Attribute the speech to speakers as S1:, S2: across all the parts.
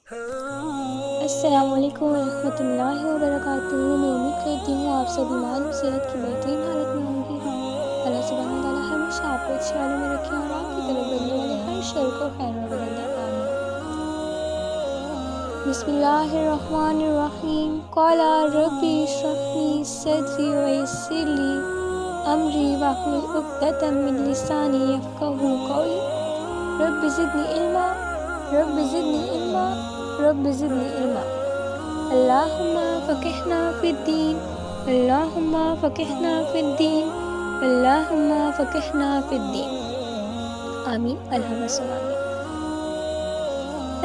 S1: السلام علیکم ورحمۃ اللہ وبرکاتہ۔ میں امید کرتی ہوں آپ سبھی مال و صحت کی بہترین حالت میں ہوں گی۔ اللہ سبحانہ تعالیٰ ہمیشہ آپ کو اچھے حالوں میں رکھے اور آپ کی طرف بننے والے ہر شر کو خیر میں بدل دے، آمین۔ بسم اللہ الرحمن الرحیم۔ قال رب اشرح لی صدری ویسر لی امری واحلل عقدۃ من لسانی یفقہوا قولی۔ رب زدنی علما، رب زدنی علما، رب زدنی علما۔ اللہم فقہنا فی الدین، اللہم فقہنا فی الدین، اللہم فقہنا فی الدین، آمین، اللہم صل آمین۔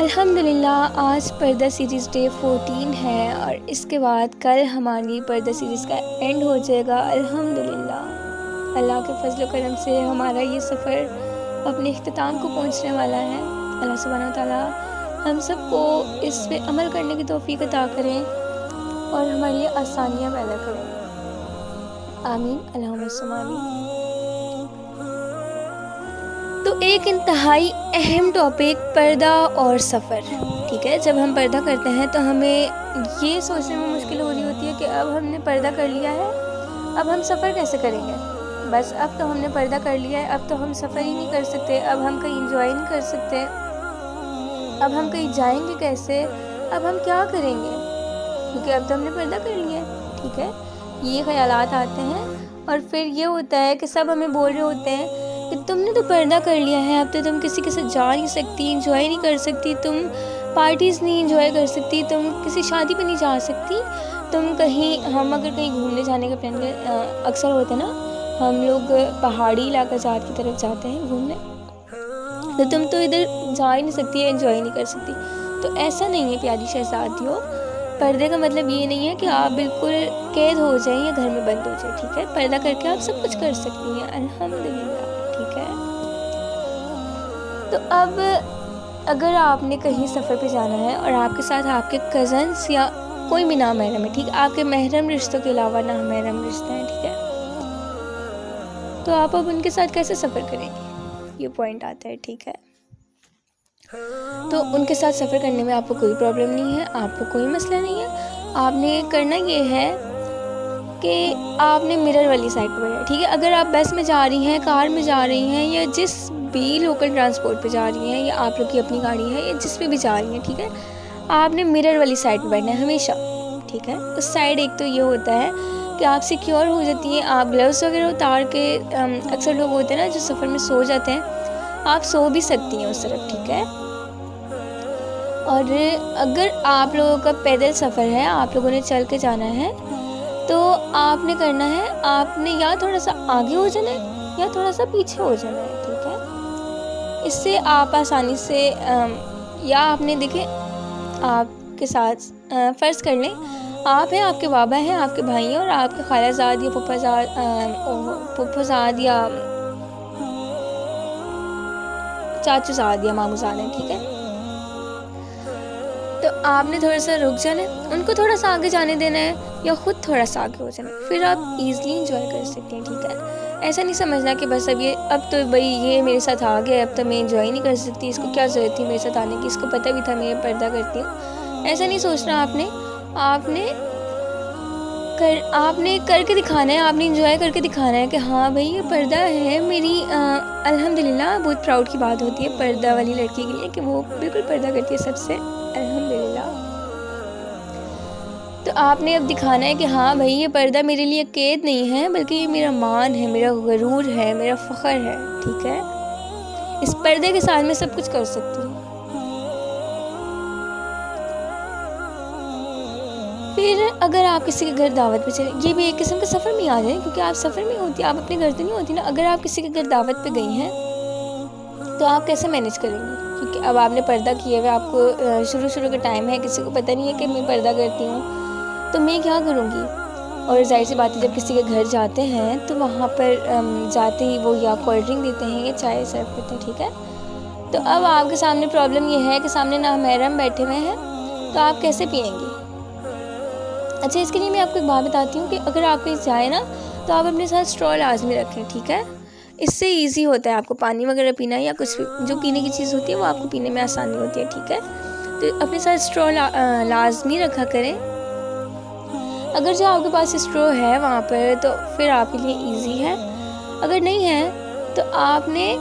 S1: الحمدللہ آج پردہ سیریز ڈے 14 ہے اور اس کے بعد کل ہماری پردہ سیریز کا اینڈ ہو جائے گا الحمدللہ۔ اللہ کے فضل و کرم سے ہمارا یہ سفر اپنے اختتام کو پہنچنے والا ہے۔ اللہ سبحانہ وتعالیٰ ہم سب کو اس پہ عمل کرنے کی توفیق عطا کریں اور ہمارے لیے آسانیاں پیدا کریں، آمین، اللہم صل آمین۔ تو ایک انتہائی اہم ٹاپک پردہ اور سفر، ٹھیک ہے۔ جب ہم پردہ کرتے ہیں تو ہمیں یہ سوچنے میں مشکل ہو رہی ہوتی ہے کہ اب ہم نے پردہ کر لیا ہے، اب ہم سفر کیسے کریں گے؟ بس اب تو ہم نے پردہ کر لیا ہے، اب تو ہم سفر ہی نہیں کر سکتے، اب ہم کہیں انجوائے نہیں کر سکتے، اب ہم کہیں جائیں گے کیسے، اب ہم کیا کریں گے، کیونکہ اب تو ہم نے پردہ کر لیا ہے، ٹھیک ہے۔ یہ خیالات آتے ہیں اور پھر یہ ہوتا ہے کہ سب ہمیں بول رہے ہوتے ہیں کہ تم نے تو پردہ کر لیا ہے، اب تو تم کسی کے ساتھ جا نہیں سکتی، انجوائے نہیں کر سکتی، تم پارٹیز نہیں انجوائے کر سکتی، تم کسی شادی پہ نہیں جا سکتی، تم کہیں، ہم اگر کہیں گھومنے جانے کا پلان کریں، اکثر ہوتا ہے نا ہم لوگ پہاڑی علاقہ جات کی طرف جاتے ہیں گھومنے، تو تم تو ادھر جا ہی نہیں سکتی، انجوائے نہیں کر سکتی۔ تو ایسا نہیں ہے پیاری شہزادیوں، پردے کا مطلب یہ نہیں ہے کہ آپ بالکل قید ہو جائیں یا گھر میں بند ہو جائیں، ٹھیک ہے۔ پردہ کر کے آپ سب کچھ کر سکتی ہیں الحمدللہ، ٹھیک ہے۔ تو اب اگر آپ نے کہیں سفر پہ جانا ہے اور آپ کے ساتھ آپ کے کزنس یا کوئی بھی نامحرم ہے، ٹھیک ہے، آپ کے محرم رشتوں کے علاوہ نامحرم رشتے ہیں، ٹھیک ہے، تو آپ اب ان کے ساتھ کیسے سفر کریں گے، یہ پوائنٹ آتا ہے، ٹھیک ہے۔ تو ان کے ساتھ سفر کرنے میں آپ کو کوئی پرابلم نہیں ہے، آپ کو کوئی مسئلہ نہیں ہے۔ آپ نے کرنا یہ ہے کہ آپ نے مرر والی سائڈ پہ بیٹھنا ہے، ٹھیک ہے۔ اگر آپ بس میں جا رہی ہیں، کار میں جا رہی ہیں یا جس بھی لوکل ٹرانسپورٹ پہ جا رہی ہیں یا آپ لوگ کی اپنی گاڑی ہے یا جس پہ بھی جا رہی ہیں، ٹھیک ہے، آپ نے مرر والی سائڈ پہ بیٹھنا ہے ہمیشہ، ٹھیک ہے۔ اس سائڈ ایک تو یہ ہوتا ہے کہ آپ سیکیور ہو جاتی ہیں، آپ گلوز وغیرہ اتار کے، اکثر لوگ ہوتے ہیں نا جو سفر میں سو جاتے ہیں، آپ سو بھی سکتی ہیں اس طرف، ٹھیک ہے۔ اور اگر آپ لوگوں کا پیدل سفر ہے، آپ لوگوں نے چل کے جانا ہے، تو آپ نے کرنا ہے، آپ نے یا تھوڑا سا آگے ہو جانا ہے یا تھوڑا سا پیچھے ہو جانا ہے، ٹھیک ہے۔ اس سے آپ آسانی سے، یا آپ نے دیکھیں آپ کے ساتھ فرض کر لیں آپ ہیں، آپ کے بابا ہیں، آپ کے بھائی ہیں اور آپ کے خالہ زاد یا پھپھو زاد یا چاچو زاد یا ماموں زاد ہیں، ٹھیک ہے۔ تو آپ نے تھوڑا سا رک جانا ہے، ان کو تھوڑا سا آگے جانے دینا ہے یا خود تھوڑا سا آگے ہو جانا ہے، پھر آپ ایزلی انجوائے کر سکتے ہیں، ٹھیک ہے۔ ایسا نہیں سمجھنا کہ بس اب تو بھائی یہ میرے ساتھ آ گیا، اب تو میں انجوائے نہیں کر سکتی، اس کو کیا ضرورت تھی میرے ساتھ آنے کی، اس کو پتہ بھی تھا میں پردہ کرتی ہوں، ایسا نہیں سوچنا آپ نے کر کے دکھانا ہے، آپ نے انجوائے کر کے دکھانا ہے کہ ہاں بھائی یہ پردہ ہے میری، الحمدللہ بہت پراؤڈ کی بات ہوتی ہے پردہ والی لڑکی کے لیے کہ وہ بالکل پردہ کرتی ہے سب سے، الحمدللہ۔ تو آپ نے اب دکھانا ہے کہ ہاں بھائی یہ پردہ میرے لیے قید نہیں ہے، بلکہ یہ میرا مان ہے، میرا غرور ہے، میرا فخر ہے، ٹھیک ہے۔ اس پردے کے ساتھ میں سب کچھ کر سکتی ہوں۔ پھر اگر آپ کسی کے گھر دعوت پہ چلیں، یہ بھی ایک قسم کا سفر میں آ جائیں، کیونکہ آپ سفر میں ہوتی ہیں، آپ اپنے گھر تو نہیں ہوتی نا۔ اگر آپ کسی کے گھر دعوت پہ گئی ہیں تو آپ کیسے مینیج کریں گی، کیونکہ اب آپ نے پردہ کیے ہوئے، آپ کو شروع کا ٹائم ہے، کسی کو پتہ نہیں ہے کہ میں پردہ کرتی ہوں، تو میں کیا کروں گی۔ اور ظاہر سی بات ہے جب کسی کے گھر جاتے ہیں تو وہاں پر جاتے ہی وہ یا کولڈ ڈرنک دیتے ہیں یا چائے سرو کرتے ہیں، ٹھیک ہے۔ تو اب آپ کے سامنے پرابلم یہ ہے کہ سامنے نامحرم بیٹھے ہوئے ہیں، تو آپ کیسے پئیں گی۔ اچھا، اس کے لیے میں آپ کو ایک بات بتاتی ہوں کہ اگر آپ کہیں جائیں نا تو آپ اپنے ساتھ اسٹرا لازمی رکھیں، ٹھیک ہے۔ اس سے ایزی ہوتا ہے آپ کو پانی وغیرہ پینا یا کچھ بھی جو پینے کی چیز ہوتی ہے وہ آپ کو پینے میں آسانی ہوتی ہے، ٹھیک ہے۔ تو اپنے ساتھ اسٹرو لازمی رکھا کریں. اگر جو آپ کے پاس اسٹرو ہے وہاں پر تو پھر آپ کے لیے ایزی ہے. اگر نہیں ہے تو آپ نے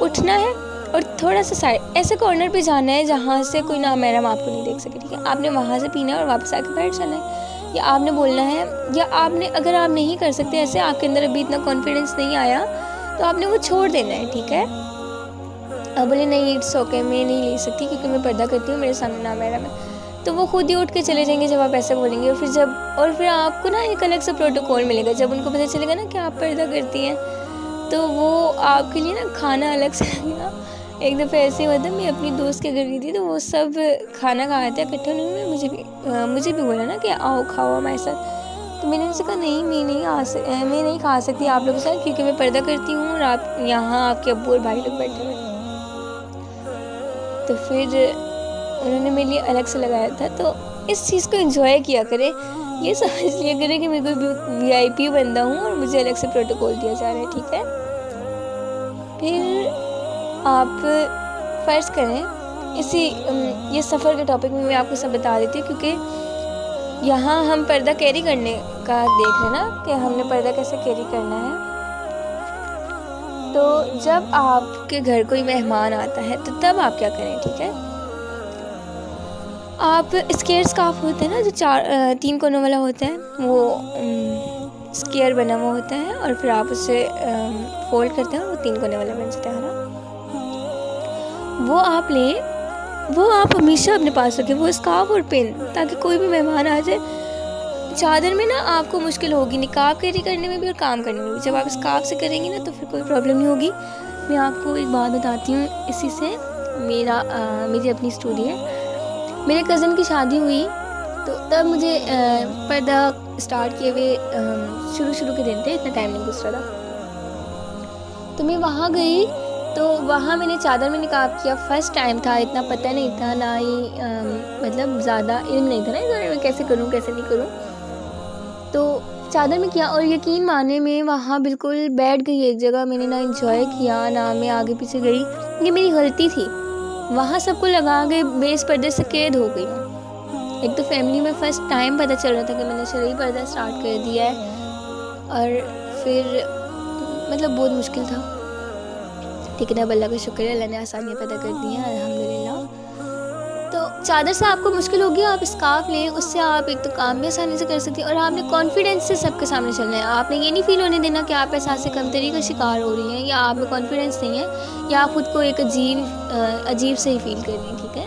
S1: اٹھنا ہے اور تھوڑا سا سائڈ ایسے کارنر پہ جانا ہے جہاں سے کوئی نامحرم آپ کو نہیں دیکھ سکے. ٹھیک ہے, آپ نے وہاں سے پینا ہے اور واپس آ کے بیٹھ جانا ہے. یا آپ نے بولنا ہے, یا آپ نے اگر آپ نہیں کر سکتے ایسے, آپ کے اندر ابھی اتنا کانفیڈنس نہیں آیا, تو آپ نے وہ چھوڑ دینا ہے. ٹھیک ہے, آپ بولے نہیں اٹس اوکے, میں نہیں لے سکتی کیونکہ میں پردہ کرتی ہوں, میرے سامنے نامحرم ہے, تو وہ خود ہی اٹھ کے چلے جائیں گے جب آپ ایسے بولیں گے. اور پھر آپ کو نا ایک الگ سے پروٹوکول ملے گا. جب ان کو پتہ چلے گا نا کہ آپ پردہ کرتی ہیں, تو وہ آپ کے لیے نا کھانا الگ سے لگے گا. ایک دفعہ ایسے ہی ہوتا ہے, میں اپنی دوست کے گھر گئی تھی تو وہ سب کھانا کھا رہے تھے اکٹھے. انہوں نے مجھے بھی بولا نا کہ آؤ کھاؤ ہمارے ساتھ. تو میں نے ان سے کہا نہیں, میں نہیں کھا سکتی آپ لوگوں کے ساتھ کیونکہ میں پردہ کرتی ہوں اور آپ یہاں آپ کے ابو اور بھائی لوگ بیٹھے ہوئے. تو پھر انہوں نے میرے لیے الگ سے لگایا تھا. تو اس چیز کو انجوائے کیا کرے, یہ سمجھ لیا کرے کہ میں کوئی VIP بندہ ہوں اور مجھے الگ سے پروٹوکول دیا جا رہا ہے. ٹھیک ہے, پھر آپ فرض کریں یہ سفر کے ٹاپک میں آپ کو سب بتا دیتی ہوں, کیونکہ یہاں ہم پردہ کیری کرنے کا دیکھ رہے ہیں نا کہ ہم نے پردہ کیسے کیری کرنا ہے. تو جب آپ کے گھر کوئی مہمان آتا ہے تو تب آپ کیا کریں. ٹھیک ہے, آپ اسکیئر اسکارف ہوتا ہے نا جو 3 کونوں والا ہوتا ہے, وہ اسکیئر بنا ہوا ہوتا ہے اور پھر آپ اسے فولڈ کرتے ہیں اور وہ 3 کونے والا بن جاتا ہے نا. وہ آپ لیں, وہ آپ ہمیشہ اپنے پاس رکھیں, وہ اسکارف اور پن, تاکہ کوئی بھی مہمان آ جائے. چادر میں نا آپ کو مشکل ہوگی نقاب کیری کرنے میں بھی اور کام کرنے میں بھی. جب آپ اسکارف سے کریں گی نا تو پھر کوئی پرابلم نہیں ہوگی. میں آپ کو ایک بات بتاتی ہوں اسی سے, میری اپنی اسٹوری ہے. میرے کزن کی شادی ہوئی تو تب مجھے پردہ اسٹارٹ کیے ہوئے شروع کے دن تھے, اتنا ٹائم نہیں گزرا تھا. تو میں وہاں گئی تو وہاں میں نے چادر میں نقاب کیا. فرسٹ ٹائم تھا, اتنا پتہ نہیں تھا, نہ ہی مطلب زیادہ علم نہیں تھا نا اس بارے میں کیسے کروں کیسے نہیں کروں. تو چادر میں کیا, اور یقین مانے میں وہاں بالکل بیٹھ گئی ایک جگہ. میں نے نہ انجوائے کیا نہ میں آگے پیچھے گئی. یہ میری غلطی تھی. وہاں سب کو لگا کے میں اس پردے سے قید ہو گئی ہوں. ایک تو فیملی میں فرسٹ ٹائم پتہ چل رہا تھا کہ میں نے شرعی پردہ اسٹارٹ کر دیا ہے, اور پھر مطلب بہت مشکل تھا. لیکن اب اللہ کا شکر ہے, اللہ نے آسانیاں پیدا کر دی ہیں الحمدللہ. تو چادر سے آپ کو مشکل ہوگی, آپ اسکارف لیں, اس سے آپ ایک تو کام بھی آسانی سے کر سکتی ہیں, اور آپ نے کانفیڈنس سے سب کے سامنے چلنا ہے. آپ نے یہ نہیں فیل ہونے دینا کہ آپ احساس کمتری کا شکار ہو رہی ہیں, یا آپ میں کانفیڈنس نہیں ہے, یا آپ خود کو ایک عجیب سے ہی فیل کر رہی ہیں. ٹھیک ہے,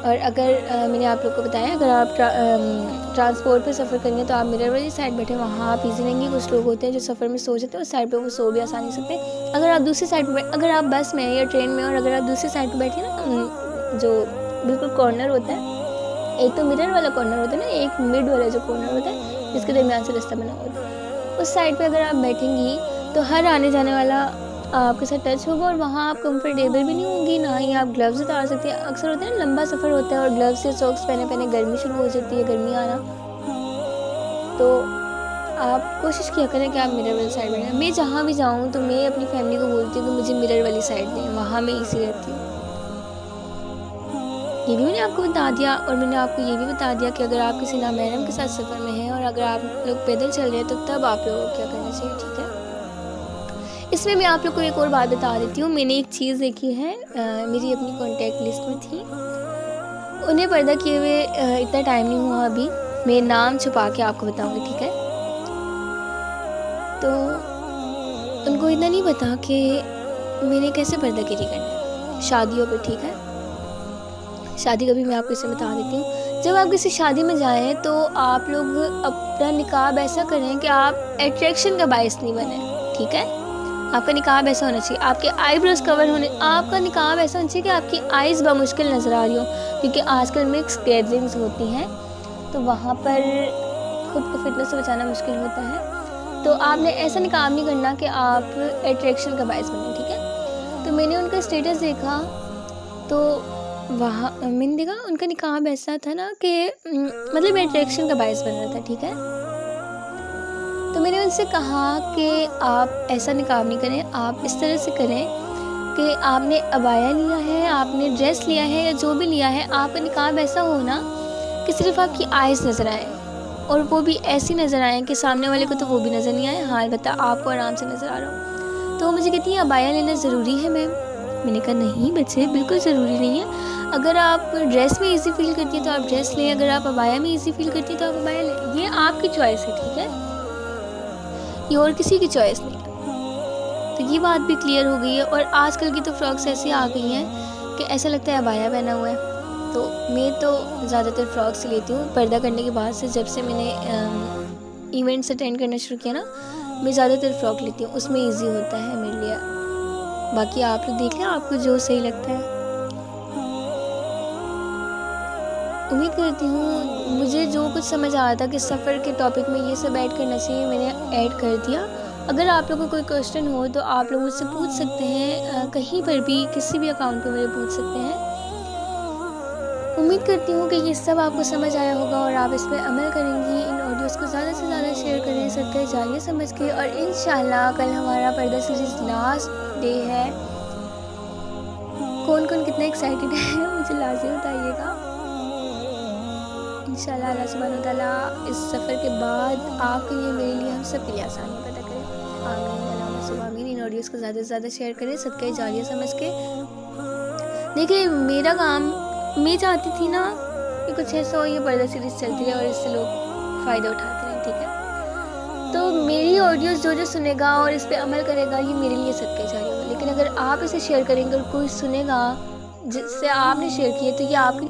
S1: اور اگر میں نے آپ لوگ کو بتایا, اگر آپ ٹرانسپورٹ پہ سفر کریں گے تو آپ مرر والی سائڈ بیٹھیں, وہاں آپ ایزی رہیں گے. کچھ لوگ ہوتے ہیں جو سفر میں سو جاتے ہیں, اس سائڈ پہ وہ سو بھی آسانی سکتے ہیں. اگر آپ دوسری سائڈ پہ, اگر آپ بس میں یا ٹرین میں, اور اگر آپ دوسری سائڈ پہ بیٹھیں نا, جو بالکل کارنر ہوتا ہے, ایک تو مرر والا کارنر ہوتا ہے نا, ایک مڈ والا جو کارنر ہوتا ہے جس کے درمیان سے رستہ بنا ہوتا ہے, اس سائڈ پہ اگر آپ بیٹھیں گی تو ہر آنے جانے والا آپ کے ساتھ ٹچ ہوگا, اور وہاں آپ کمفرٹیبل بھی نہیں ہوں گی, نہ ہی آپ گلوز اتار سکتے ہیں. اکثر ہوتا ہے نا لمبا سفر ہوتا ہے اور گلوز سے ساکس پہنے گرمی شروع ہو جاتی ہے, گرمی آنا. تو آپ کوشش کیا کریں کہ آپ مرر والی سائڈ بیٹھیں. میں جہاں بھی جاؤں تو میں اپنی فیملی کو بولتی ہوں کہ مجھے مرر والی سائڈ دیں, وہاں میں ایزی رہتی ہوں. یہ بھی میں نے آپ کو بتا دیا, اور میں نے آپ کو یہ بھی بتا دیا کہ اگر آپ کسی نامحرم کے ساتھ سفر میں ہیں اور اگر آپ لوگ پیدل چل رہے ہیں تو تب آپ لوگوں کو کیا کرنا چاہیے. ٹھیک ہے, اس میں آپ لوگ کو ایک اور بات بتا دیتی ہوں. میں نے ایک چیز دیکھی ہے, میری اپنی کانٹیکٹ لسٹ میں تھی, انہیں پردہ کیے ہوئے اتنا ٹائم نہیں ہوا ابھی. میں نام چھپا کے آپ کو بتاؤں گی. ٹھیک ہے, تو ان کو اتنا نہیں پتا کہ میں نے کیسے پردہ کیری کرنا ہے شادیوں پہ. ٹھیک ہے, شادی کا بھی میں آپ کو اسے بتا دیتی ہوں. جب آپ کسی شادی میں جائیں تو آپ لوگ اپنا نقاب ایسا کریں کہ آپ اٹریکشن کا باعث نہیں بنیں. ٹھیک ہے, آپ کا نقاب ایسا ہونا چاہیے, آپ کے آئی بروز کور ہونے, آپ کا نقاب ایسا ہونا چاہیے کہ آپ کی آئیز بمشکل نظر آ رہی ہوں, کیونکہ آج کل مکس گیدرنگز ہوتی ہیں تو وہاں پر خود کو فتنہ سے بچانا مشکل ہوتا ہے. تو آپ نے ایسا نقاب نہیں کرنا کہ آپ اٹریکشن کا باعث بنیں. ٹھیک ہے, تو میں نے ان کا اسٹیٹس دیکھا تو وہاں میں نے دیکھا ان کا نقاب ایسا تھا نا کہ مطلب اٹریکشن کا باعث بن رہا تھا. ٹھیک ہے, تو میں نے ان سے کہا کہ آپ ایسا نقاب نہیں کریں، آپ اس طرح سے کریں کہ آپ نے عبایا لیا ہے، آپ نے ڈریس لیا ہے یا جو بھی لیا ہے، آپ کا نقاب ایسا ہو نا کہ صرف آپ کی آئیز نظر آئیں، اور وہ بھی ایسی نظر آئیں کہ سامنے والے کو تو وہ بھی نظر نہیں آئے، ہاں البتہ آپ کو آرام سے نظر آ رہا ہو۔ تو وہ مجھے کہتی ہیں عبایا لینا ضروری ہے میم؟ میں نے کہا نہیں بچے، بالکل ضروری نہیں ہے، اگر آپ ڈریس میں ایزی فیل کرتی ہیں تو آپ ڈریس لیں، اگر آپ عبایا میں ایزی فیل کرتی ہیں تو آپ عبایا لیں، یہ آپ کی چوائس ہے، ٹھیک ہے، یہ اور کسی کی چوائس نہیں ہے۔ تو یہ بات بھی کلیئر ہو گئی ہے۔ اور آج کل کی تو فراکس ایسی آ گئی ہیں کہ ایسا لگتا ہے عبایا پہنا ہوا ہے۔ تو میں تو زیادہ تر فراکس لیتی ہوں پردہ کرنے کے بعد سے، جب سے میں نے ایونٹس اٹینڈ کرنا شروع کیا نا، میں زیادہ تر فراک لیتی ہوں، اس میں ایزی ہوتا ہے میرے لیے۔ باقی آپ لوگ دیکھ لیں آپ کو جو صحیح لگتا ہے۔ امید کرتی ہوں مجھے جو کچھ سمجھ آیا تھا کہ سفر کے ٹاپک میں یہ سب ایڈ کرنا چاہیے، میں نے ایڈ کر دیا۔ اگر آپ لوگوں کو کوئی کوشچن ہو تو آپ لوگ مجھ سے پوچھ سکتے ہیں، کہیں پر بھی کسی بھی اکاؤنٹ پہ مجھے پوچھ سکتے ہیں۔ امید کرتی ہوں کہ یہ سب آپ کو سمجھ آیا ہوگا اور آپ اس پہ عمل کریں گی۔ ان آڈیوز کو زیادہ سے زیادہ شیئر کریں صدقہ جاریہ سمجھ کے، اور انشاءاللہ کل ہمارا پردہ سیریز لاسٹ ڈے ہے۔ کون کون کتنا ایکسائٹیڈ ہے مجھے لازم بتائیے گا۔ انشاءاللہ اللہ سبحانہ و تعالیٰ اس سفر کے بعد آپ کے لیے، میرے لیے، ہم سب کے لیے آسانی پیدا کرے۔ آمین اللہم صل آمین۔ ان آڈیوز کو زیادہ سے زیادہ شیئر کریں صدقہ جاریہ سمجھ کے۔ دیکھیں میرا کام، میں چاہتی تھی نا کہ کچھ ایسا ہو یہ پردہ سیریز چلتی رہے اور اس سے لوگ فائدہ اٹھاتے رہیں، ٹھیک ہے۔ تو میری آڈیوز جو سنے گا اور اس پہ عمل کرے گا، یہ میرے لیے صدقہ جاریہ ہوگا۔ لیکن اگر آپ اسے شیئر کریں گے اور کوئی سنے گا جس سے آپ نے شیئر کیا، تو یہ آپ کی